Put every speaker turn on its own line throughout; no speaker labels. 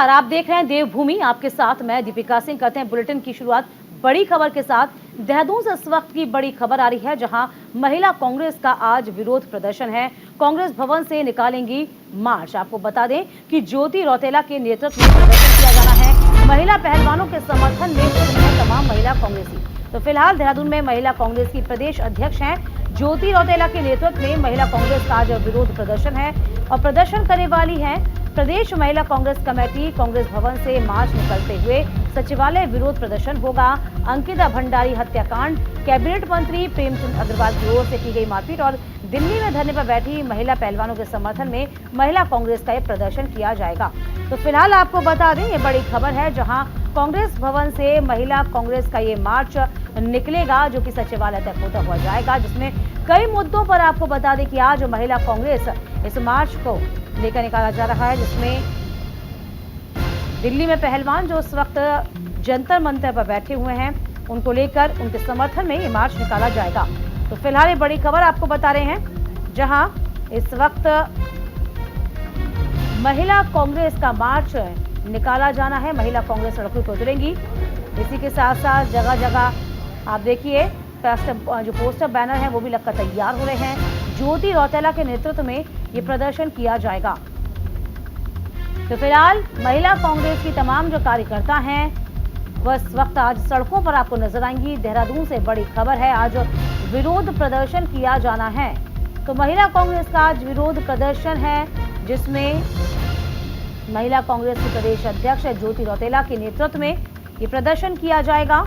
नमस्कार, आप देख रहे हैं देवभूमि। आपके साथ मैं दीपिका सिंह। करते हैं बुलेटिन की शुरुआत बड़ी खबर के साथ। देहरादून से इस वक्त की बड़ी खबर आ रही है, जहां महिला कांग्रेस का आज विरोध प्रदर्शन है। कांग्रेस भवन से निकालेंगी मार्च। आपको बता दें कि ज्योति रौतेला के नेतृत्व में प्रदर्शन किया जाना है। महिला पहलवानों के समर्थन में उतरी हैं तमाम महिला कांग्रेसी। तो फिलहाल देहरादून में महिला कांग्रेस की प्रदेश अध्यक्ष हैं ज्योति रौतेला के नेतृत्व में महिला कांग्रेस का आज विरोध प्रदर्शन है और प्रदर्शन करने वाली है प्रदेश महिला कांग्रेस कमेटी। कांग्रेस भवन से मार्च निकलते हुए सचिवालय विरोध प्रदर्शन होगा। अंकिता भंडारी हत्याकांड, कैबिनेट मंत्री प्रेमचंद अग्रवाल की ओर से की गई मारपीट और दिल्ली में धरने पर बैठी महिला पहलवानों के समर्थन में महिला कांग्रेस का यह प्रदर्शन किया जाएगा। तो फिलहाल आपको बता दें, ये बड़ी खबर है, जहां कांग्रेस भवन से महिला कांग्रेस का ये मार्च निकलेगा, जो कि सचिवालय तक होता हुआ जाएगा, जिसमें कई मुद्दों पर आपको बता दें कि आज महिला कांग्रेस इस मार्च को लेकर निकाला जा रहा है, जिसमें दिल्ली में पहलवान जो इस वक्त जंतर मंतर पर बैठे हुए हैं, उनको लेकर उनके समर्थन में ये मार्च निकाला जाएगा। तो फिलहाल ये बड़ी खबर आपको बता रहे हैं, जहां इस वक्त महिला कांग्रेस का मार्च निकाला जाना है। महिला कांग्रेस सड़कों पर उतरेंगी। इसी के साथ साथ जगह जगह आप देखिए जो पोस्टर बैनर है वो भी लगकर तैयार हो रहे हैं। ज्योति रौतेला के नेतृत्व में ये प्रदर्शन किया जाएगा। तो फिलहाल महिला कांग्रेस की तमाम जो कार्यकर्ता हैं वह इस वक्त आज सड़कों पर आपको नजर आएंगी। देहरादून से बड़ी खबर है, आज विरोध प्रदर्शन किया जाना है। तो महिला कांग्रेस का आज विरोध प्रदर्शन है, जिसमें महिला कांग्रेस की प्रदेश अध्यक्ष ज्योति रौतेला के नेतृत्व में ये प्रदर्शन किया जाएगा।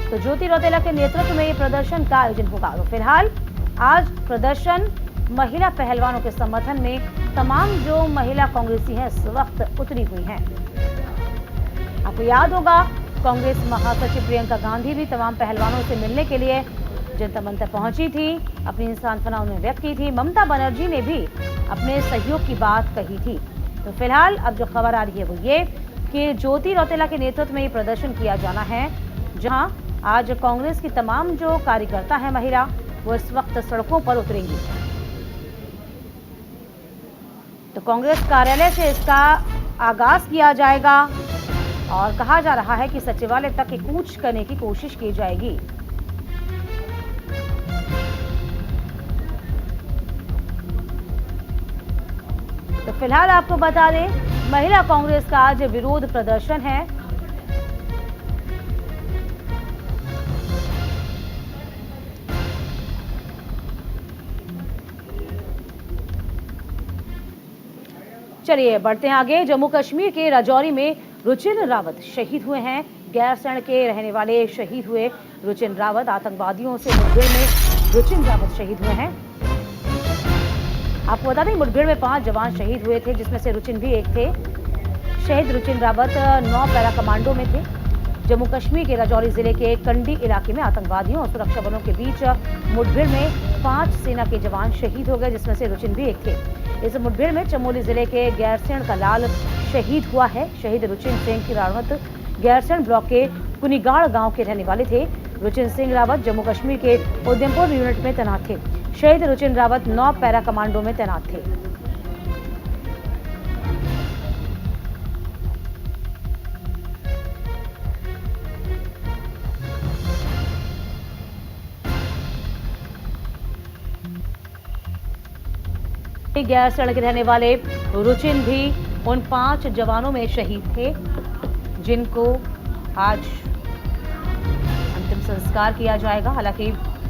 तो ज्योति रौतेला के नेतृत्व में ये प्रदर्शन का आयोजन होगा। तो फिलहाल आज प्रदर्शन महिला पहलवानों के समर्थन में तमाम जो महिला कांग्रेसी हैं इस वक्त उतरी हुई हैं। आपको याद होगा, कांग्रेस महासचिव प्रियंका गांधी भी तमाम पहलवानों से मिलने के लिए जनता मंतर पहुंची थी, अपनी सांत्वना उन्होंने व्यक्त की थी। ममता बनर्जी ने भी अपने सहयोग की बात कही थी। तो फिलहाल अब जो खबर आ रही है वो ये कि ज्योति रौतेला के नेतृत्व में ये प्रदर्शन किया जाना है, जहां आज कांग्रेस की तमाम जो कार्यकर्ता हैं महिला, वो इस वक्त सड़कों पर उतरेंगी। तो कांग्रेस कार्यालय से इसका आगाज किया जाएगा और कहा जा रहा है कि सचिवालय तक कूच करने की कोशिश की जाएगी। तो फिलहाल आपको बता दें, महिला कांग्रेस का आज विरोध प्रदर्शन है। चलिए बढ़ते हैं आगे। जम्मू कश्मीर के राजौरी में रुचिन रावत शहीद हुए हैं। गैरसैंण के रहने वाले शहीद हुए रुचिन रावत। आतंकवादियों से मुठभेड़ में रुचिन रावत शहीद हुए हैं। आपको बता दें, मुठभेड़ में 5 जवान शहीद हुए थे, जिसमें से रुचिन भी एक थे। शहीद रुचिन रावत 9 पैरा कमांडो में थे। जम्मू कश्मीर के राजौरी जिले के कंडी इलाके में आतंकवादियों और सुरक्षा बलों के बीच मुठभेड़ में 5 सेना के जवान शहीद हो गए, जिसमें से रुचिन भी एक थे। इस मुठभेड़ में चमोली जिले के गैरसैंण का लाल शहीद हुआ है। शहीद रुचिन सिंह की रावत गैरसैंण ब्लॉक के कुनिगाड़ गांव के रहने वाले थे। रुचिन सिंह रावत जम्मू कश्मीर के उधमपुर यूनिट में तैनात थे। शहीद रुचिन रावत 9 पैरा कमांडो में तैनात थे। गैरसैंण के रहने वाले रुचिन भी उन 5 जवानों में शहीद थे, जिनको आज अंतिम संस्कार किया जाएगा। हालांकि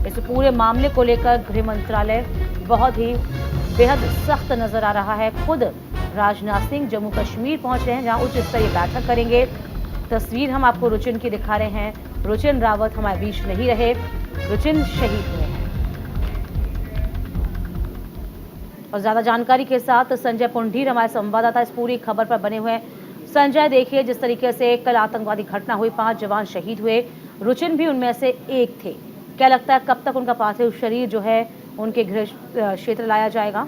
इस पूरे मामले को लेकर गृह मंत्रालय बहुत ही बेहद सख्त नजर आ रहा है। खुद राजनाथ सिंह जम्मू कश्मीर पहुंच रहे हैं, जहां उच्च स्तरीय बैठक करेंगे। तस्वीर हम आपको रुचिन की दिखा रहे हैं। रुचिन रावत हमारे बीच नहीं रहे, रुचिन शहीद हुए हैं। और ज्यादा जानकारी के साथ संजय पुंडीर हमारे संवाददाता इस पूरी खबर पर बने हुए हैं। संजय, देखिए जिस तरीके से कल आतंकवादी घटना हुई, 5 जवान शहीद हुए, रुचिन भी उनमें से एक थे। क्या लगता है कब तक उनका पार्थिव शरीर जो है उनके गृह क्षेत्र लाया जाएगा?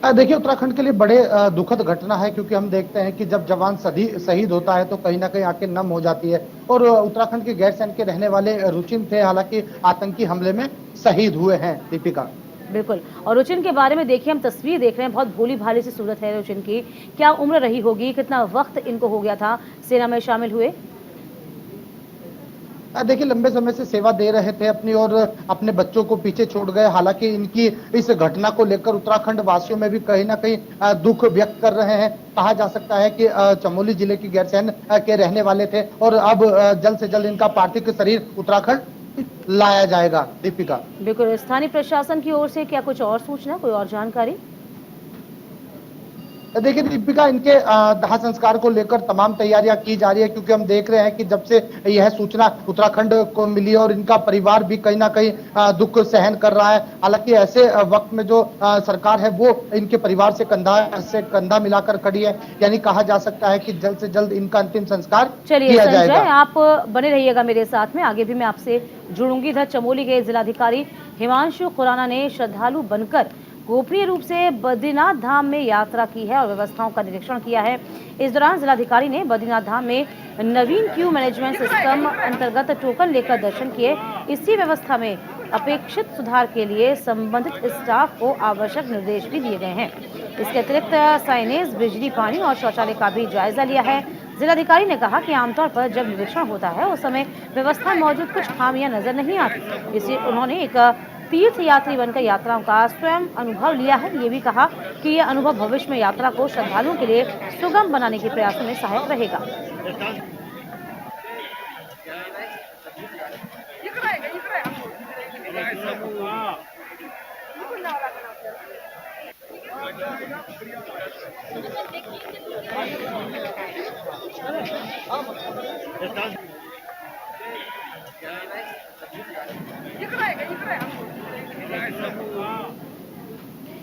देखिए, उत्तराखंड के लिए बड़े दुखद घटना है, क्योंकि हम देखते हैं कि जब जवान शहीद होता है तो कहीं ना कहीं आंखें नम हो जाती है। और उत्तराखंड के गैरसैंण के रहने वाले रुचिन थे, हालांकि आतंकी हमले में शहीद हुए हैं। दीपिका।
बिल्कुल। और रुचिन के बारे में देखिए, हम तस्वीर देख रहे हैं, बहुत भोली भाली सी सूरत है रुचिन की। क्या उम्र रही होगी, कितना वक्त इनको हो गया था सेना में शामिल हुए?
देखिए, लंबे समय से सेवा दे रहे थे अपनी और अपने बच्चों को पीछे छोड़ गए। हालांकि इनकी इस घटना को लेकर उत्तराखंड वासियों में भी कहीं ना कहीं दुख व्यक्त कर रहे हैं। कहा जा सकता है कि चमोली जिले की गैरसैंण के रहने वाले थे और अब जल्द से जल्द इनका पार्थिव शरीर उत्तराखंड लाया जाएगा। दीपिका,
बिल्कुल। स्थानीय प्रशासन की ओर से क्या कुछ और सूचना, कोई और जानकारी?
देखिए दीपिका, इनके दाह संस्कार को लेकर तमाम तैयारियां की जा रही है, क्योंकि हम देख रहे हैं कि जब से यह सूचना उत्तराखंड को मिली और इनका परिवार भी कहीं ना कहीं दुख सहन कर रहा है। हालांकि ऐसे वक्त में जो सरकार है वो इनके परिवार से कंधा मिलाकर खड़ी है। यानी कहा जा सकता है कि जल्द से जल्द इनका अंतिम संस्कार किया जाएगा।
आप बने रहिएगा मेरे साथ में, आगे भी मैं आपसे जुड़ूंगी। इधर चमोली के जिलाधिकारी हिमांशु खुराना ने श्रद्धालु बनकर गोपनीय रूप से बद्रीनाथ धाम में यात्रा की है और व्यवस्थाओं का निरीक्षण किया है। इस दौरान जिलाधिकारी ने बद्रीनाथ धाम में नवीन क्यू मैनेजमेंट सिस्टम अंतर्गत टोकन लेकर दर्शन किए। इसी व्यवस्था में अपेक्षित सुधार के लिए संबंधित स्टाफ को आवश्यक निर्देश भी दिए गए हैं। इसके अतिरिक्त साइनेज, बिजली, पानी और शौचालय का भी जायजा लिया है। जिलाधिकारी ने कहा कि आमतौर पर जब निरीक्षण होता है उस समय व्यवस्था मौजूद कुछ खामियां नजर नहीं आती। इसलिए उन्होंने एक तीर्थ यात्री बनकर यात्राओं का स्वयं अनुभव लिया है। ये भी कहा कि यह अनुभव भविष्य में यात्रा को श्रद्धालुओं के लिए सुगम बनाने के प्रयासों में सहायक रहेगा।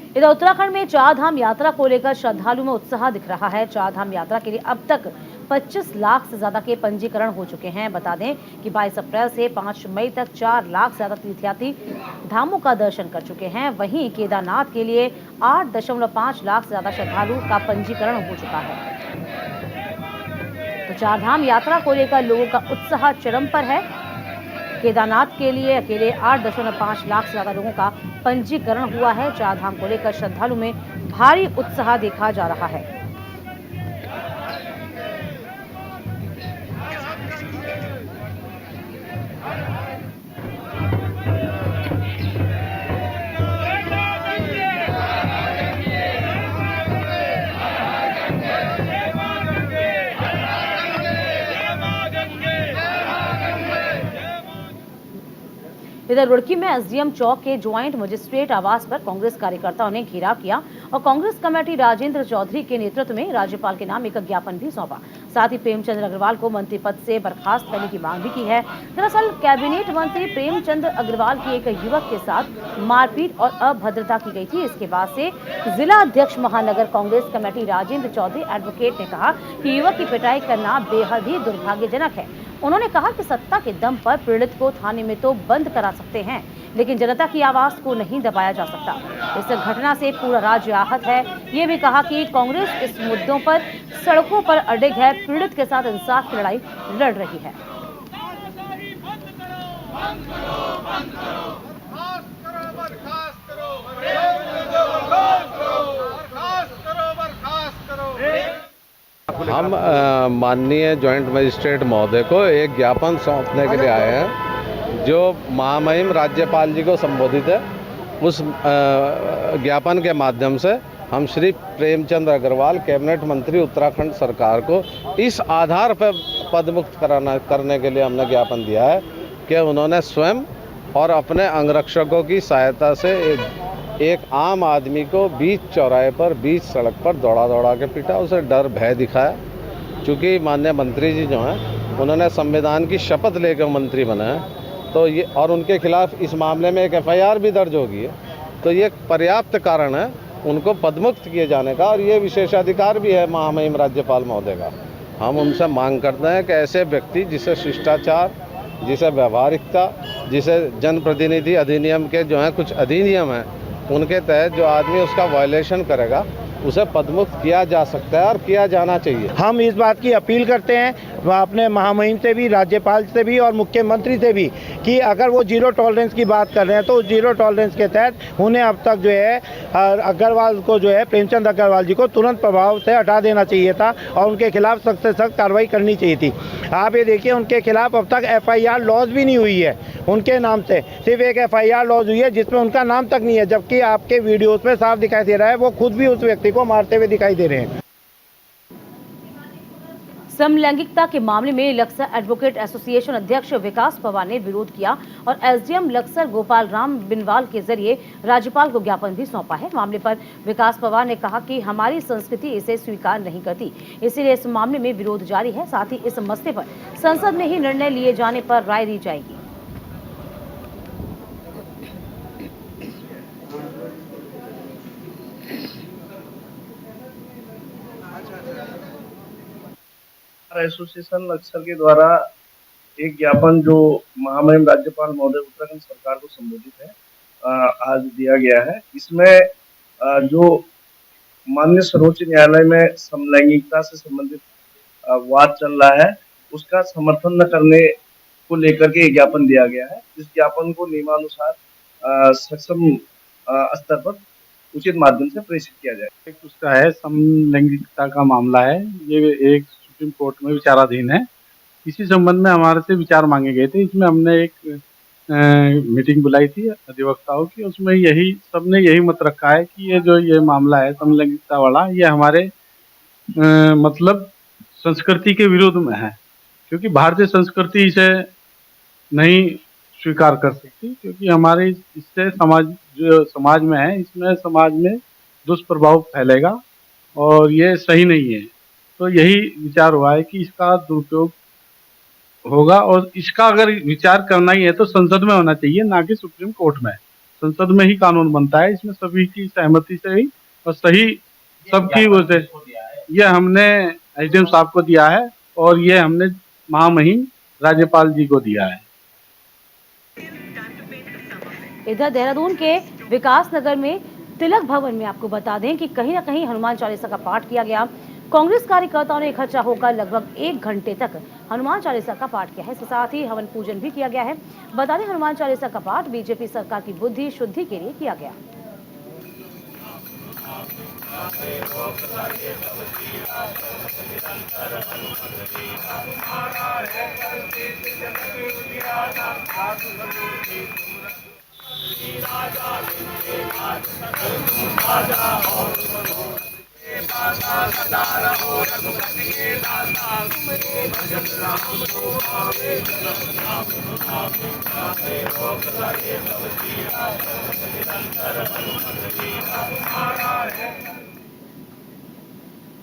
इधर उत्तराखंड में चार धाम यात्रा को लेकर श्रद्धालुओं में उत्साह दिख रहा है। चार धाम यात्रा के लिए अब तक 25 लाख से ज्यादा के पंजीकरण हो चुके हैं। बता दें कि 22 अप्रैल से 5 मई तक 4 लाख से ज्यादा तीर्थयात्री धामों का दर्शन कर चुके हैं। वहीं केदारनाथ के लिए 8.5 लाख से ज्यादा श्रद्धालु का पंजीकरण हो चुका है। तो चार धाम यात्रा को लेकर लोगों का उत्साह चरम पर है। केदारनाथ के लिए अकेले 8.5 लाख से ज्यादा लोगों का पंजीकरण हुआ है। चार धाम को लेकर श्रद्धालु में भारी उत्साह देखा जा रहा है। इधर रुड़की में एसडीएम चौक के ज्वाइंट मजिस्ट्रेट आवास पर कांग्रेस कार्यकर्ताओं ने घेराव किया और कांग्रेस कमेटी राजेंद्र चौधरी के नेतृत्व में राज्यपाल के नाम एक ज्ञापन भी सौंपा। साथ ही प्रेमचंद अग्रवाल को मंत्री पद से बर्खास्त करने की मांग भी की है। दरअसल कैबिनेट मंत्री प्रेमचंद अग्रवाल की एक युवक के साथ मारपीट और अभद्रता की गई थी। इसके बाद से जिला अध्यक्ष महानगर कांग्रेस कमेटी राजेंद्र चौधरी एडवोकेट ने कहा कि युवक की पिटाई करना बेहद ही दुर्भाग्यजनक है। उन्होंने कहा कि सत्ता के दम पर पीड़ित को थाने में तो बंद करा सकते हैं, लेकिन जनता की आवाज को नहीं दबाया जा सकता। इस घटना से पूरा राज्य आहत है। ये भी कहा कि कांग्रेस इस मुद्दों पर सड़कों पर अडिग है, पीड़ित के साथ इंसाफ की लड़ाई लड़ रही है।
हम माननीय जॉइंट मजिस्ट्रेट महोदय को एक ज्ञापन सौंपने के लिए आए हैं जो महामहिम राज्यपाल जी को संबोधित है। उस ज्ञापन के माध्यम से हम श्री प्रेमचंद अग्रवाल कैबिनेट मंत्री उत्तराखंड सरकार को इस आधार पर पदमुक्त करने के लिए हमने ज्ञापन दिया है कि उन्होंने स्वयं और अपने अंगरक्षकों की सहायता से एक आम आदमी को बीच चौराहे पर, बीच सड़क पर दौड़ा के पीटा, उसे डर भय दिखाया। चूँकि माननीय मंत्री जी जो हैं उन्होंने संविधान की शपथ लेकर मंत्री बने हैं, तो ये और उनके खिलाफ इस मामले में एक एफआईआर भी दर्ज होगी है, तो ये पर्याप्त कारण है उनको पदमुक्त किए जाने का। और ये विशेषाधिकार भी है महामहिम राज्यपाल महोदय का। हम उनसे मांग करते हैं कि ऐसे व्यक्ति जिसे शिष्टाचार, जिसे व्यवहारिकता, जिसे जनप्रतिनिधि अधिनियम के जो हैं कुछ अधिनियम हैं उनके तहत जो आदमी उसका वायलेशन करेगा उसे पदमुक्त किया जा सकता है और किया जाना चाहिए।
हम इस बात की अपील करते हैं अपने महामहिम से भी, राज्यपाल से भी और मुख्यमंत्री से भी कि अगर वो जीरो टॉलरेंस की बात कर रहे हैं तो जीरो टॉलरेंस के तहत उन्हें अब तक जो है अग्रवाल को जो है प्रेमचंद अग्रवाल जी को तुरंत प्रभाव से हटा देना चाहिए था और उनके खिलाफ सख्त से सख्त कार्रवाई करनी चाहिए थी। आप ये देखिए, उनके खिलाफ अब तक FIR लॉन्च भी नहीं हुई है। उनके नाम से सिर्फ एक FIR लॉन्च हुई है जिसमें उनका नाम तक नहीं है, जबकि आपके वीडियोस में साफ दिखाई दे रहा है वो खुद भी उस व्यक्ति को मारते हुए दिखाई दे रहे हैं।
समलैंगिकता के मामले में लक्सर एडवोकेट एसोसिएशन अध्यक्ष विकास पवार ने विरोध किया और SDM लक्सर गोपाल राम बिनवाल के जरिए राज्यपाल को ज्ञापन भी सौंपा है। मामले पर विकास पवार ने कहा कि हमारी संस्कृति इसे स्वीकार नहीं करती, इसीलिए इस मामले में विरोध जारी है। साथ ही इस मसले पर संसद में ही निर्णय लिए जाने पर राय दी जाएगी।
एसोसिएशन लक्सर के द्वारा एक ज्ञापन जो महामहिम राज्यपाल महोदय उत्तराखंड सरकार को संबोधित है आज दिया गया है। इसमें जो माननीय सर्वोच्च न्यायालय में समलैंगिकता से संबंधित वाद चल रहा है उसका समर्थन न करने को लेकर के ज्ञापन दिया गया है। इस ज्ञापन को नियमानुसार सक्षम स्तर पर उचित माध्यम से प्रेषित किया जाए।
उसका है समलैंगिकता का मामला है, ये एक सुप्रीम कोर्ट में विचाराधीन है। इसी संबंध में हमारे से विचार मांगे गए थे। इसमें हमने एक मीटिंग बुलाई थी अधिवक्ताओं की, उसमें सबने यही मत रखा है कि ये मामला है समलैंगिकता वाला, ये हमारे मतलब संस्कृति के विरोध में है, क्योंकि भारतीय संस्कृति इसे नहीं स्वीकार कर सकती, क्योंकि हमारे इससे समाज में है, इसमें समाज में दुष्प्रभाव फैलेगा और ये सही नहीं है। तो यही विचार हुआ है कि इसका दुरुपयोग होगा और इसका अगर विचार करना ही है तो संसद में होना चाहिए, ना कि सुप्रीम कोर्ट में। संसद में ही कानून बनता है, इसमें सभी की सहमति से ही और सही सबकी वजह से ये हमने SDM साहब को दिया है और ये हमने महामहिम राज्यपाल जी को दिया है।
इधर देहरादून के विकास नगर में तिलक भवन में आपको बता दें कि कहीं ना कहीं हनुमान चालीसा का पाठ किया गया। कांग्रेस कार्यकर्ताओं ने इकट्ठा होकर लगभग 1 घंटे तक हनुमान चालीसा का पाठ किया है। इसके साथ ही हवन पूजन भी किया गया है। बता दें, हनुमान चालीसा का पाठ बीजेपी सरकार की बुद्धि शुद्धि के लिए किया गया।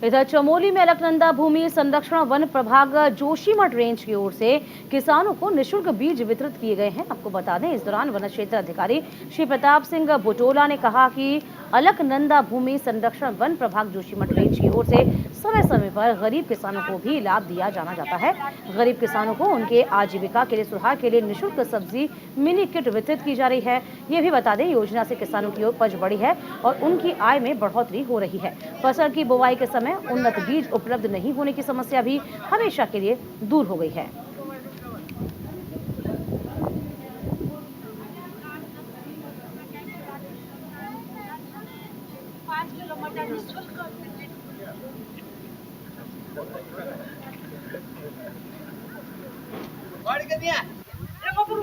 इधर चमोली में अलकनंदा भूमि संरक्षण वन प्रभाग जोशीमठ रेंज की ओर से किसानों को निःशुल्क बीज वितरित किए गए हैं। आपको बता दें, इस दौरान वन क्षेत्र अधिकारी श्री प्रताप सिंह बुटोला ने कहा कि अलकनंदा भूमि संरक्षण वन प्रभाग जोशीमठ रेंज की ओर से समय समय पर गरीब किसानों को भी लाभ दिया जाना जाता है। गरीब किसानों को उनके आजीविका के लिए सुधार के लिए निःशुल्क सब्जी मिनी किट वितरित की जा रही है। ये भी बता दें, योजना से किसानों की उपज बढ़ी है और उनकी आय में बढ़ोतरी हो रही है। फसल की बुवाई के समय उन्नत बीज उपलब्ध नहीं होने की समस्या भी हमेशा के लिए दूर हो गई है।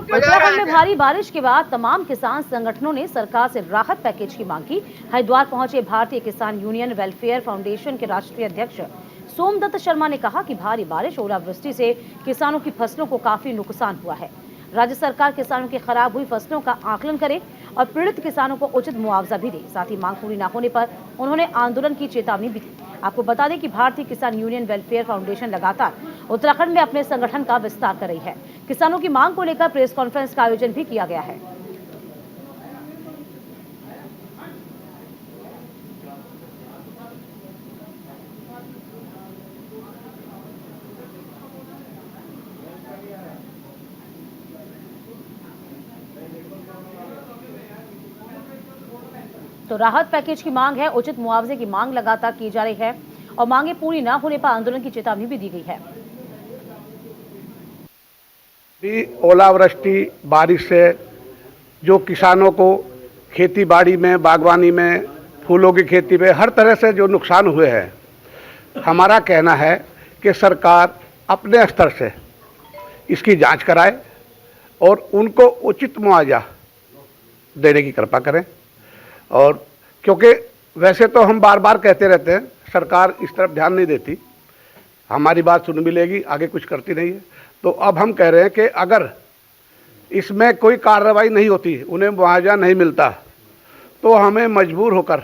उत्तराखंड में भारी बारिश के बाद तमाम किसान संगठनों ने सरकार से राहत पैकेज की मांग की। हरिद्वार पहुंचे भारतीय किसान यूनियन वेलफेयर फाउंडेशन के राष्ट्रीय अध्यक्ष सोमदत्त शर्मा ने कहा कि भारी बारिश ओलावृष्टि से किसानों की फसलों को काफी नुकसान हुआ है। राज्य सरकार किसानों की खराब हुई फसलों का आकलन करे और पीड़ित किसानों को उचित मुआवजा भी दे। साथ ही मांग पूरी न होने पर उन्होंने आंदोलन की चेतावनी भी दी। आपको बता दें कि भारतीय किसान यूनियन वेलफेयर फाउंडेशन लगातार उत्तराखंड में अपने संगठन का विस्तार कर रही है। किसानों की मांग को लेकर प्रेस कॉन्फ्रेंस का आयोजन भी किया गया है। तो राहत पैकेज की मांग है, उचित मुआवजे की मांग लगातार की जा रही है और मांगे पूरी न होने पर आंदोलन की चेतावनी भी दी गई है।
ओलावृष्टि बारिश से जो किसानों को खेती बाड़ी में, बागवानी में, फूलों की खेती में हर तरह से जो नुकसान हुए हैं, हमारा कहना है कि सरकार अपने स्तर से इसकी जांच कराए और उनको उचित मुआवजा देने की कृपा करें। और क्योंकि वैसे तो हम बार बार कहते रहते हैं, सरकार इस तरफ ध्यान नहीं देती, हमारी बात सुन भी लेगी, आगे कुछ करती नहीं है। तो अब हम कह रहे हैं कि अगर इसमें कोई कार्रवाई नहीं होती, उन्हें मुआवजा नहीं मिलता, तो हमें मजबूर होकर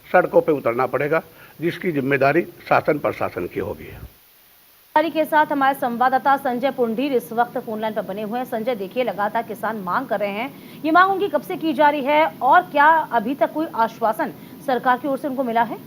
सड़कों पे उतरना पड़ेगा, जिसकी जिम्मेदारी शासन प्रशासन की होगी।
जानकारी के साथ हमारे संवाददाता संजय पुंडीर इस वक्त फोन लाइन पर बने हुए हैं। संजय, देखिए लगातार किसान मांग कर रहे हैं, ये मांग उनकी कब से की जा रही है और क्या अभी तक कोई आश्वासन सरकार की ओर से उनको मिला है?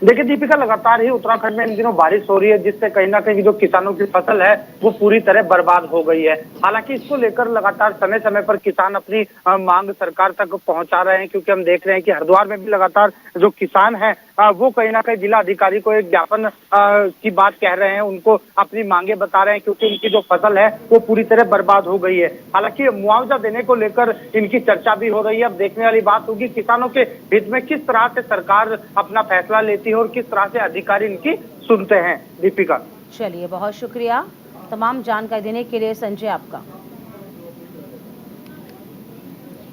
देखिए दीपिका, लगातार ही उत्तराखंड में इन दिनों बारिश हो रही है, जिससे कहीं ना कहीं जो किसानों की फसल है वो पूरी तरह बर्बाद हो गई है। हालांकि इसको लेकर लगातार समय समय पर किसान अपनी मांग सरकार तक पहुंचा रहे हैं, क्योंकि हम देख रहे हैं कि हरिद्वार में भी लगातार जो किसान है वो कहीं ना कहीं जिला अधिकारी को एक ज्ञापन की बात कह रहे हैं, उनको अपनी मांगे बता रहे हैं, क्योंकि उनकी जो फसल है वो पूरी तरह बर्बाद हो गई है। हालांकि मुआवजा देने को लेकर इनकी चर्चा भी हो रही है। अब देखने वाली बात होगी किसानों के हित में किस तरह से सरकार अपना फैसला लेती है और किस तरह से अधिकारी इनकी सुनते हैं। दीपिका,
चलिए, बहुत शुक्रिया तमाम जानकारी देने के लिए संजय आपका।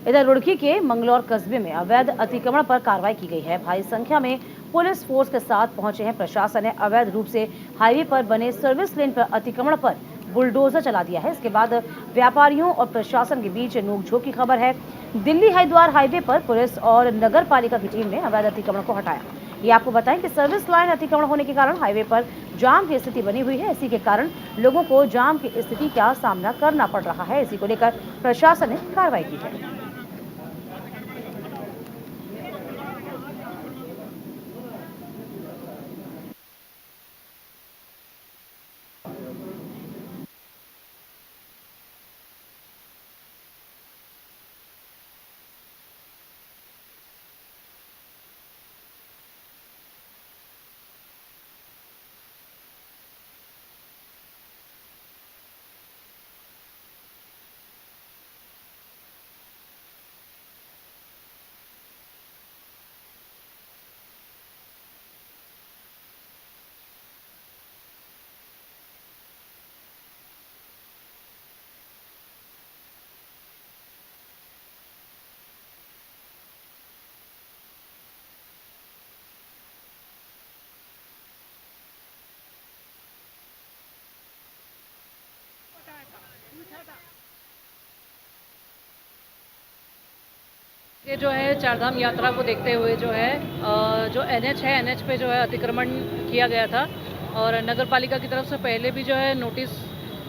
इधर रुड़की के मंगलौर कस्बे में अवैध अतिक्रमण पर कार्रवाई की गई है। भारी संख्या में पुलिस फोर्स के साथ पहुंचे हैं। प्रशासन ने अवैध रूप से हाईवे पर बने सर्विस लेन पर अतिक्रमण पर बुलडोजर चला दिया है। इसके बाद व्यापारियों और प्रशासन के बीच नोकझोंक की खबर है। दिल्ली हरिद्वार हाईवे पर पुलिस और नगर पालिका की टीम ने अवैध अतिक्रमण को हटाया। ये आपको बताएं कि सर्विस लाइन अतिक्रमण होने के कारण हाईवे पर जाम की स्थिति बनी हुई है। इसी के कारण लोगों को जाम की स्थिति का सामना करना पड़ रहा है। इसी को लेकर प्रशासन ने कार्रवाई की है।
ये जो है चारधाम यात्रा को देखते हुए जो है जो NH है, NH पे जो है अतिक्रमण किया गया था और नगर पालिका की तरफ से पहले भी जो है नोटिस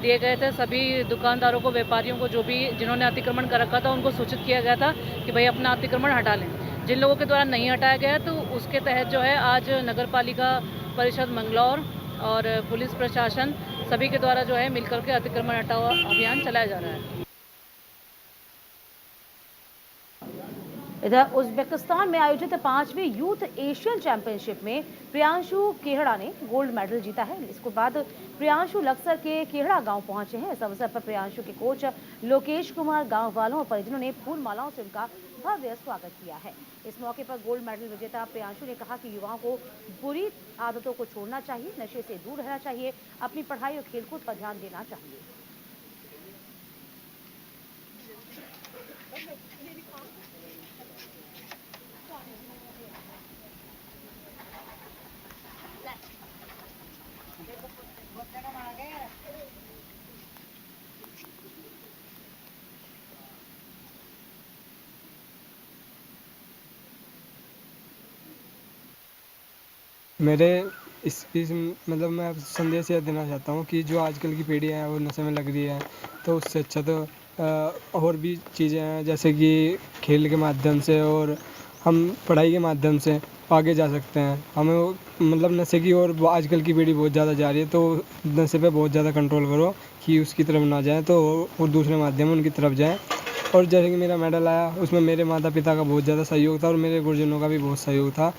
दिए गए थे। सभी दुकानदारों को, व्यापारियों को, जो भी जिन्होंने अतिक्रमण कर रखा था उनको सूचित किया गया था कि भाई अपना अतिक्रमण हटा लें। जिन लोगों के द्वारा नहीं हटाया गया तो उसके तहत जो है आज नगर पालिका परिषद मंगलौर और पुलिस प्रशासन सभी के द्वारा जो है मिलकर के अतिक्रमण हटाओ अभियान चलाया जा रहा है।
इधर उज्बेकिस्तान में आयोजित 5वीं यूथ एशियन चैंपियनशिप में प्रियांशु केहड़ा ने गोल्ड मेडल जीता है। इसके बाद प्रियांशु लक्सर के केहड़ा गांव पहुंचे हैं। इस अवसर पर प्रियांशु के कोच लोकेश कुमार गांव वालों और परिजनों ने फूल मालाओं से उनका भव्य स्वागत किया है। इस मौके पर गोल्ड मेडल विजेता प्रियांशु ने कहा कि युवाओं को बुरी आदतों को छोड़ना चाहिए, नशे से दूर रहना चाहिए, अपनी पढ़ाई और खेलकूद पर ध्यान देना चाहिए।
मेरे इस मतलब मैं संदेश यह देना चाहता हूँ कि जो आजकल की पीढ़ी है वो नशे में लग रही है, तो उससे अच्छा तो और भी चीज़ें हैं, जैसे कि खेल के माध्यम से और हम पढ़ाई के माध्यम से आगे जा सकते हैं। हमें मतलब नशे की और आजकल की पीढ़ी बहुत ज़्यादा जा रही है, तो नशे पे बहुत ज़्यादा कंट्रोल करो कि उसकी तरफ ना जाए, तो और दूसरे माध्यम उनकी तरफ जाएँ। और जैसे कि मेरा मेडल आया उसमें मेरे माता पिता का बहुत ज़्यादा सहयोग था और मेरे गुरुजनों का भी बहुत सहयोग था।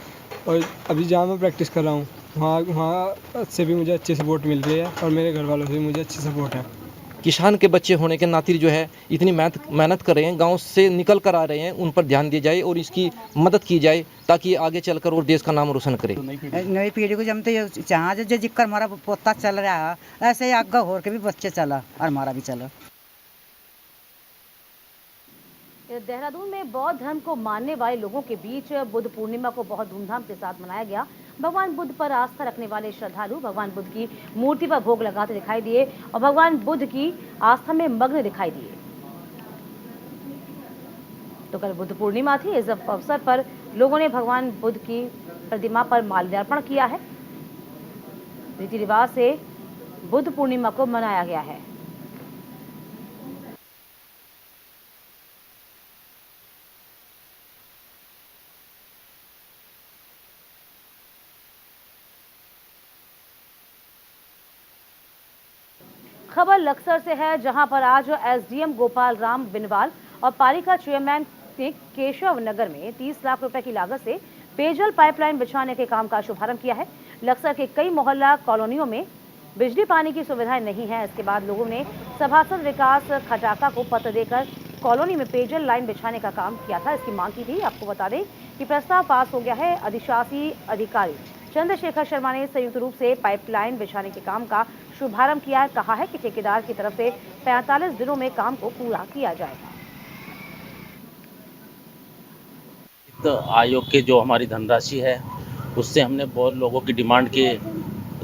और अभी जहाँ मैं प्रैक्टिस कर रहा हूँ वहाँ से भी मुझे अच्छी सपोर्ट मिल रही है और मेरे घर वालों से भी मुझे अच्छी सपोर्ट है।
किसान के बच्चे होने के नाते जो है इतनी मेहनत कर रहे हैं, गांव से निकल कर आ रहे हैं, उन पर ध्यान दिया जाए और इसकी मदद की जाए ताकि आगे चलकर और देश का नाम रोशन करे।
नई पीढ़ी को जमते जहाँ जो जिक्कर हमारा पोता चल रहा है ऐसे ही आगे हो के भी बच्चे चला और हमारा भी चला।
देहरादून में बौद्ध धर्म को मानने वाले लोगों के बीच बुद्ध पूर्णिमा को बहुत धूमधाम के साथ मनाया गया। भगवान बुद्ध पर आस्था रखने वाले श्रद्धालु भगवान बुद्ध की मूर्ति पर भोग लगाते दिखाई दिए और भगवान बुद्ध की आस्था में मग्न दिखाई दिए। तो कल बुद्ध पूर्णिमा थी। इस अवसर पर लोगों ने भगवान बुद्ध की प्रतिमा पर माल्यार्पण किया है। रीति रिवाज से बुद्ध पूर्णिमा को मनाया गया है। खबर लक्सर से है, जहां पर आज एसडीएम गोपाल राम बिनवाल और पालिका चेयरमैन ने केशव नगर में 30 लाख रुपए की लागत से पेयजल पाइपलाइन बिछाने के काम का शुभारंभ किया है। लक्सर के कई मोहल्ला कॉलोनियों में बिजली पानी की सुविधाएं नहीं है। इसके बाद लोगों ने सभासद विकास खटाका को पत्र देकर कॉलोनी में पेयजल लाइन बिछाने का काम किया था। इसकी मांग की थी। आपको बता दें कि प्रस्ताव पास हो गया है। अधिशासी अधिकारी चंद्रशेखर शर्मा ने संयुक्त रूप से पाइपलाइन बिछाने के काम का शुभारंभ किया है। कहा है कि ठेकेदार की तरफ से 45 दिनों में काम को पूरा किया जाएगा।
तो आयोग के जो हमारी धनराशि है उससे हमने बहुत लोगों की डिमांड की,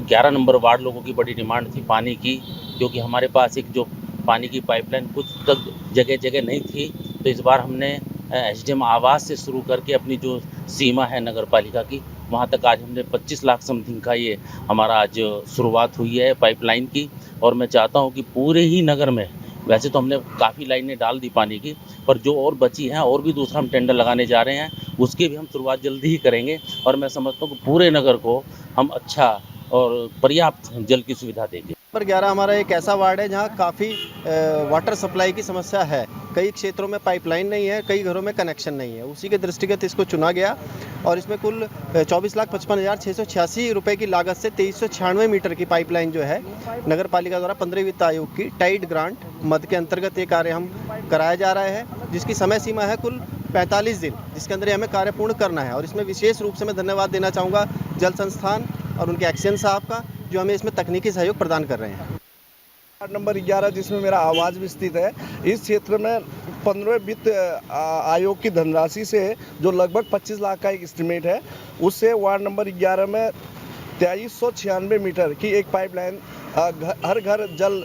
11 नंबर वार्ड लोगों की बड़ी डिमांड थी पानी की, क्योंकि हमारे पास एक जो पानी की पाइपलाइन कुछ तक जगह जगह नहीं थी। तो इस बार हमने एसडीएम आवास से शुरू करके अपनी जो सीमा है नगर पालिका की वहाँ तक आज हमने 25 लाख समथिंग का ये हमारा आज शुरुआत हुई है पाइपलाइन की। और मैं चाहता हूँ कि पूरे ही नगर में, वैसे तो हमने काफ़ी लाइनें डाल दी पानी की, पर जो और बची हैं और भी दूसरा हम टेंडर लगाने जा रहे हैं, उसकी भी हम शुरुआत जल्दी ही करेंगे। और मैं समझता हूँ कि पूरे नगर को हम अच्छा और पर्याप्त जल की सुविधा देंगे।
नंबर 11 हमारा एक ऐसा वार्ड है जहाँ काफ़ी वाटर सप्लाई की समस्या है। कई क्षेत्रों में पाइपलाइन नहीं है, कई घरों में कनेक्शन नहीं है। उसी के दृष्टिगत इसको चुना गया और इसमें कुल 24,55,686 रुपए की लागत से 2396 मीटर की पाइपलाइन जो है नगर पालिका द्वारा 15वीं वित्त आयोग की टाइड ग्रांट मद के अंतर्गत ये कार्य हम कराया जा रहा है, जिसकी समय सीमा है कुल 45 दिन, जिसके अंदर हमें कार्य पूर्ण करना है। और इसमें विशेष रूप से मैं धन्यवाद देना चाहूँगा जल संस्थान और उनके एक्शन साहब का, जो हमें इसमें तकनीकी सहयोग प्रदान कर रहे हैं।
वार्ड नंबर 11 जिसमें मेरा आवास भी स्थित है, इस क्षेत्र में 15वें वित्त आयोग की धनराशि से जो लगभग 25 लाख का एक एस्टिमेट है, उससे वार्ड नंबर 11 में 2396 मीटर की एक पाइपलाइन हर घर जल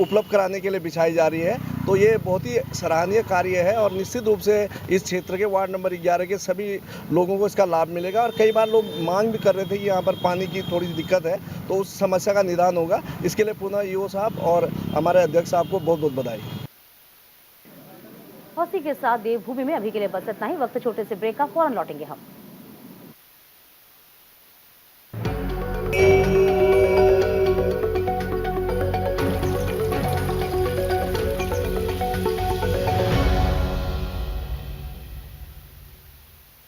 उपलब्ध कराने के लिए बिछाई जा रही है। तो ये बहुत ही सराहनीय कार्य है और निश्चित रूप से इस क्षेत्र के वार्ड नंबर 11 के सभी लोगों को इसका लाभ मिलेगा। और कई बार लोग मांग भी कर रहे थे कि यहाँ पर पानी की थोड़ी दिक्कत है, तो उस समस्या का निदान होगा। इसके लिए पुनः ईओ साहब और हमारे अध्यक्ष साहब को बहुत बहुत बधाई।
इसी के साथ देवभूमि में अभी के लिए बस इतना ही। वक्त छोटे से ब्रेक का, फौरन लौटेंगे हम।